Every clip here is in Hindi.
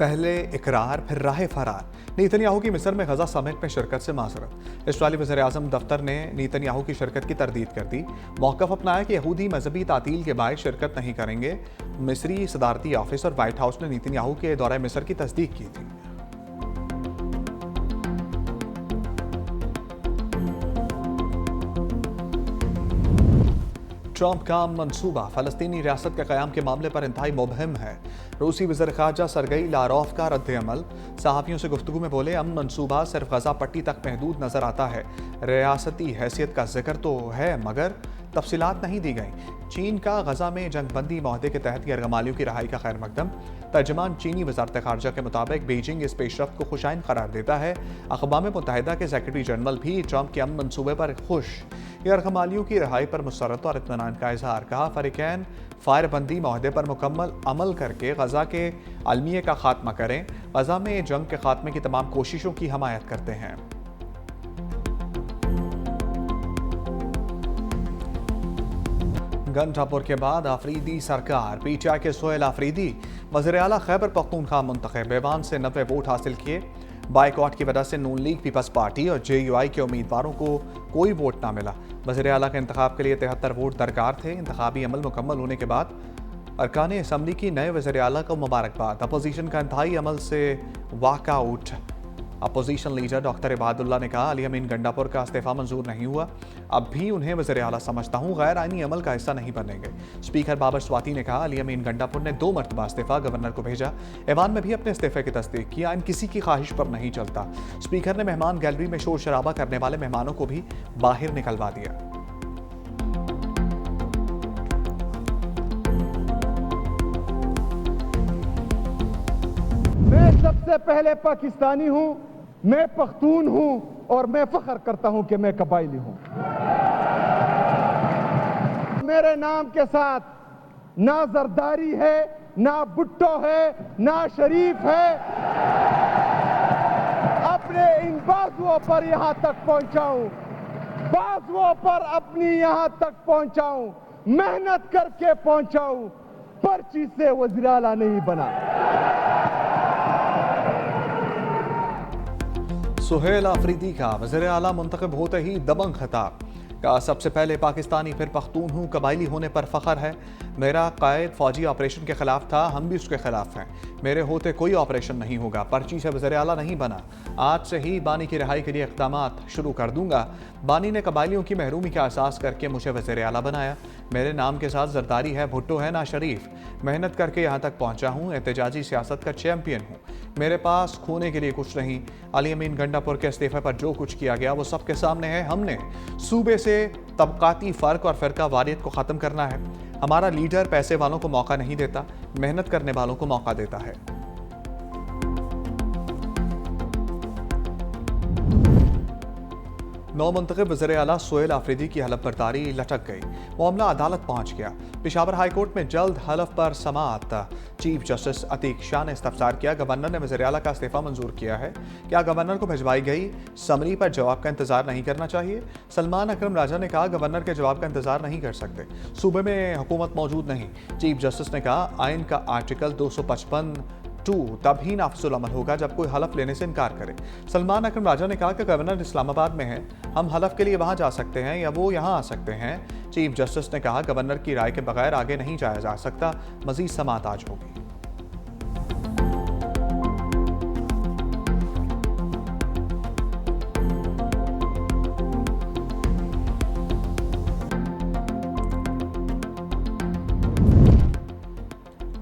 पहले इकरार फिर राह फरार। नेतन्याहू की मिस्र में गजा समिट में शिरकत से माजरत। इस्राईली वज़ीर-ए-आज़म दफ्तर ने नेतन्याहू की शिरकत की तरदीद कर दी। मौक़िफ़ अपनाया कि यहूदी मजहबी तातील के बायस शिरकत नहीं करेंगे। मिस्री सदारती ऑफिस और व्हाइट हाउस ने नेतन्याहू के दौरे मिस्र की तस्दीक की थी। ट्रंप का मंसूबा फ़लस्तीनी रियासत के क़याम के मामले पर इंतहाई मुबहम है। रूसी वज़ीर ख़ारजा सरगई लारोफ का रद्द-ए-अमल। सहाफ़ियों से गुफ्तगू में बोले, अमन मंसूबा सिर्फ गजा पट्टी तक महदूद नज़र आता है। रियासती हैसियत का जिक्र तो है मगर तफसीलात नहीं दी गई। चीन का गजा में जंगबंदी माहदे के तहत यरगमालियों की रहाई का खैर मकदम। तर्जमान चीनी वज़ारत ख़ारजा के मुताबिक बीजिंग इस पेशरफ्त को खुशाइन करार देता है। अक़वाम मुत्तहिदा के सेक्रेटरी जनरल भी ट्रंप के अमन मंसूबे पर खुश। यरगमालियों की रहाई पर मुसर्रत और इत्मीनान का इजहार। कहा, फ़रीक़ैन फायरबंदी माहदे पर मुकम्मल अमल करके गजा के अलमिये का खात्मा करें। गजा में जंग के खात्मे की तमाम कोशिशों की हमायत करते हैं। गंडापुर के बाद आफरीदी सरकार। पीटीआई के सोहेल आफरीदी वज़ीर आला खैबर पख्तूनख्वा मुंतखब। ऐवान से 90 वोट हासिल किए। बाइकआउट की वजह से नून लीग, पीपल्स पार्टी और JUI के उम्मीदवारों को कोई वोट ना मिला। वज़ीर आला के इंतखाब के लिए 73 वोट दरकार थे। इंतखाबी अमल मुकम्मल होने के बाद अरकान असम्बली की नए वज़ीर आला को मुबारकबाद। अपोजिशन का इंतहाई अमल से walkout. Opposition leader doctor Ibadullah ने कहा, अली अमीन गंडापुर का इस्तीफ़ा मंजूर नहीं हुआ। अब भी उन्हें वज़ीर आला समझता हूँ, गैर आइनी अमल का हिस्सा नहीं बनेंगे। स्पीकर बाबर स्वाति ने कहा, अली अमीन गंडापुर ने 2 मरतबा इस्तीफ़ा गवर्नर को भेजा। ऐवान में भी अपने इस्तीफ़े की तस्दीक की। आइन किसी की ख्वाहिश पर नहीं चलता। स्पीकर ने मेहमान गैलरी में शोर शराबा करने वाले मेहमानों को भी बाहर निकलवा दिया। मैं सबसे पहले पाकिस्तानी हूं, मैं पख्तून हूं और मैं फख्र करता हूं कि मैं कबायली हूं। मेरे नाम के साथ ना जरदारी है, ना भुट्टो है, ना शरीफ है। अपने इन बाजुओं पर यहां तक पहुंचाऊं, बाजुओं पर अपनी यहां तक पहुंचाऊं, मेहनत करके पहुंचाऊं। पर्ची से वज़ीर आला नहीं बना। सोहेल आफरीदी का वज़ीर आला मुंतखब होते ही दबंग खिताब। कहा, सबसे पहले पाकिस्तानी फिर पख्तून हूँ, कबायली होने पर फ़ख्र है। मेरा कायद फौजी ऑपरेशन के खिलाफ था, हम भी उसके खिलाफ हैं। मेरे होते कोई ऑपरेशन नहीं होगा। पर्ची से वज़ीर आला नहीं बना। आज से ही बानी की रिहाई के लिए इक़दामात शुरू कर दूंगा। बानी ने कबायलियों की महरूमी का एहसास करके मुझे वज़ीर आला बनाया। मेरे नाम के साथ जरदारी है, भुट्टो है ना शरीफ। मेहनत करके यहाँ तक पहुँचा हूँ। एहतजाजी सियासत का चैम्पियन हूँ। मेरे पास खोने के लिए कुछ नहीं। अली अमीन गंडापुर के इस्तीफे पर जो कुछ किया गया वो सबके सामने है। हमने सूबे से तबकाती फ़र्क और फ़िरका वारियत को ख़त्म करना है। हमारा लीडर पैसे वालों को मौका नहीं देता, मेहनत करने वालों को मौका देता है। नौ मुंतखब वज़ीर आला सोहेल आफरीदी की हलफ बर्दारी लटक गई। मामला अदालत पहुंच गया। पेशावर हाई कोर्ट में जल्द हलफ पर समाअत। चीफ जस्टिस अतीक शाह ने इस्तफसार किया, गवर्नर ने वज़ीर आला का इस्तीफ़ा मंजूर किया है। क्या गवर्नर को भिजवाई गई समरी पर जवाब का इंतजार नहीं करना चाहिए? सलमान अकरम राजा ने कहा, गवर्नर के जवाब का इंतजार नहीं कर सकते, सूबे में हुकूमत मौजूद नहीं। चीफ जस्टिस ने कहा, आइन का आर्टिकल 255(2) तभी नाफिजुल अमल होगा जब कोई हलफ लेने से इनकार करे। सलमान अकरम राजा ने कहा कि गवर्नर इस्लामाबाद में है, हम हलफ के लिए वहां जा सकते हैं या वो यहां आ सकते हैं। चीफ जस्टिस ने कहा, गवर्नर की राय के बगैर आगे नहीं जाया जा सकता। मजीद समाअत आज होगी।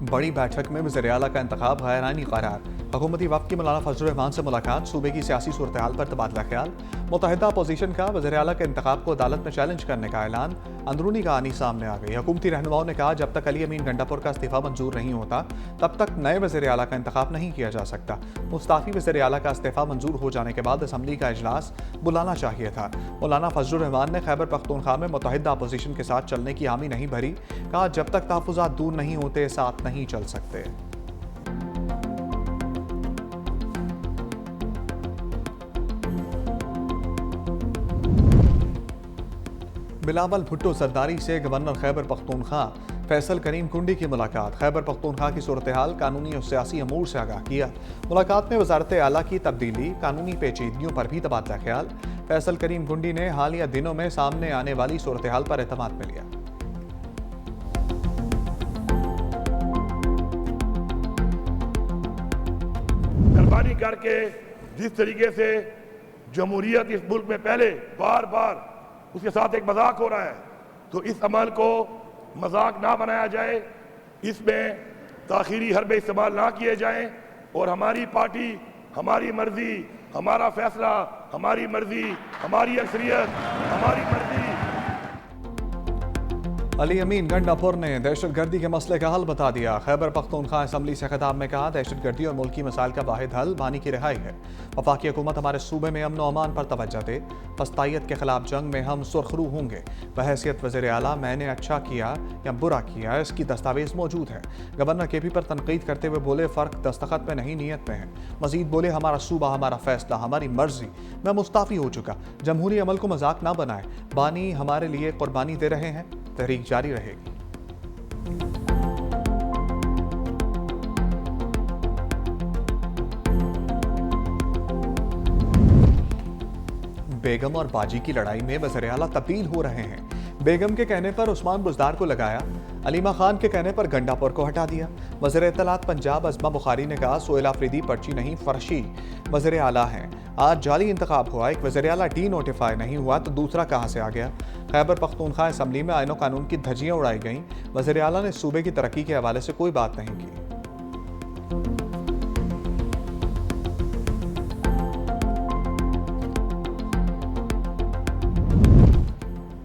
बड़ी बैठक में वज़ीर आला का इंतखाब गैर आइनी करार। हुकूमती वफ़द की मौलाना फजल रहमान से मुलाकात। सूबे की सियासी सूरत हाल पर तबादला ख्याल। मुत्तहिदा अपोजिशन का वज़ीर आला के इंतखाब को अदालत में चैलेंज करने का ऐलान। अंदरूनी कहानी सामने आ गई। हुकूमती रहनुमाओं ने कहा, जब तक अली अमीन गंडापुर का इस्तीफ़ा मंजूर नहीं होता तब तक नए वज़ीर आला का इंतखाब नहीं किया जा सकता। मुस्ताफ़ी वज़ीर आला का इस्तीफ़ा मंजूर हो जाने के बाद असम्बली का इजलास बुलाना चाहिए था। मौलाना फजल रहमान ने खैबर पख्तूनख्वा में मुत्तहिदा अपोजिशन के साथ चलने की हामी नहीं भरी। कहा, जब तक तहफ़्फ़ुज़ात दूर नहीं होते साथ नहीं चल सकते। बिलावल भुट्टो जरदारी से गवर्नर खैबर पख्तूनख्वा फैसल करीम कुंडी की मुलाकात, खैबर पख्तूनख्वा की सूरत हाल, कानूनी और सियासी अमूर से आगाह किया। मुलाकात में वजारत आला की तब्दीली, कानूनी पेचीदगियों पर भी तबादला ख्याल। फैसल करीम कुंडी ने हालिया दिनों में सामने आने वाली सूरत हाल पर एतमाद में लिया। कुर्बानी करके जिस तरीके से जमहूरियत इस मुल्क में पहले बार बार उसके साथ एक मजाक हो रहा है, तो इस अमल को मजाक ना बनाया जाए, इसमें ताखीरी हरबे इस्तेमाल ना किए जाएं और हमारी पार्टी, हमारी मर्जी, हमारा फैसला, हमारी मर्जी, हमारी अक्सरियत, हमारी मर्जी। अली अमीन गंडापुर ने दहशतगर्दी के मसले का हल बता दिया। खैबर पख्तूनख्वा असम्बली से खिताब में कहा, दहशतगर्दी और मुल्की मसाइल का वाहिद हल बानी की रिहाई है। वफाकी हुकूमत हमारे सूबे में अमन अमान पर तवज्जो दे। फस्तायत के खिलाफ जंग में हम सुरखरू होंगे। बहैसियत वज़ीर आला मैंने अच्छा किया या बुरा किया, इसकी दस्तावेज मौजूद है। गवर्नर KP पर तनकीद करते हुए बोले, फ़र्क दस्तखत में नहीं नीयत में है। मजीद बोले, हमारा सूबा, हमारा फैसला, हमारी मर्जी। मैं मुस्ताफ़ी हो चुका। जमहूरी अमल को मजाक ना बनाए। बानी हमारे लिए कुर्बानी दे रहे हैं, तहरीक जारी रहेगी। बेगम और बाजी की लड़ाई में वज़ीर आला तब्दील हो रहे हैं। बेगम के कहने पर उस्मान बुज़दार को लगाया, अलीमा खान के कहने पर गंडापुर को हटा दिया। वज़ीर इत्तलात पंजाब अज़मा बुखारी ने कहा, सोहेल आफरीदी पर्ची नहीं फर्शी वज़ीर आला हैं। आज जाली इंतखाब हुआ, एक वज़ीर आला डी नोटिफाई नहीं हुआ तो दूसरा कहाँ से आ गया। खैबर पख्तूनख्वा असम्बली में आईन कानून की धज्जियाँ उड़ाई गईं। वज़ीर आला ने सूबे की तरक्की के हवाले से कोई बात नहीं की।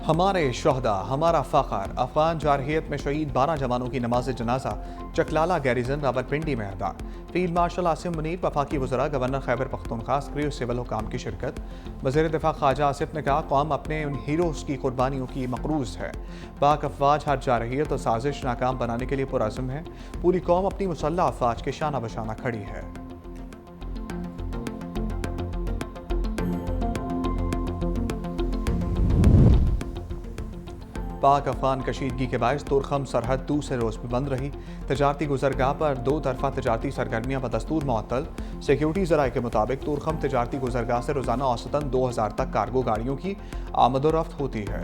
हमारे शहदा, हमारा फ़ख्र। अफगान जारहियत में शहीद 12 जवानों की नमाज जनाजा चकलाला गैरिजन रावलपिंडी में अदा। फील्ड मार्शल आसिम मुनीर, वफाकी वज़रा, गवर्नर खैबर पख्तूनख्वा, सक्रिय सिविल हुकाम की शिरकत। वज़ीर दिफा ख्वाजा आसिफ ने कहा, कौम अपने उन हीरोज़ की कुर्बानियों की मक़रूज़ है। पाक अफवाज हर जारहियत और साजिश नाकाम बनाने के लिए पुरअज़्म है। पूरी कौम अपनी मुसल्लह अफवाज के शाना बशाना खड़ी है। पाक अफगान कशीदगी के बायस तुरखम सरहद दूसरे रोज भी बंद रही। तजारती गुजरगाह पर दो तरफा तजारती सरगर्मियां बदस्तूर मुअत्तल। सिक्योरिटी ज़राए के मुताबिक तुरखम तजारती गुजरगाह से रोजाना औसतन 2000 तक कार्गो गाड़ियों की आमदोरफ्त होती है।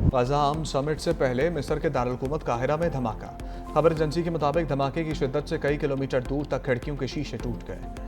गजा अमन समिट से पहले मिस्र के दारुल-हुकूमत काहिरा में धमाका। खबर एजेंसी के मुताबिक धमाके की शिद्दत से कई किलोमीटर दूर तक खिड़कियों के शीशे टूट गए।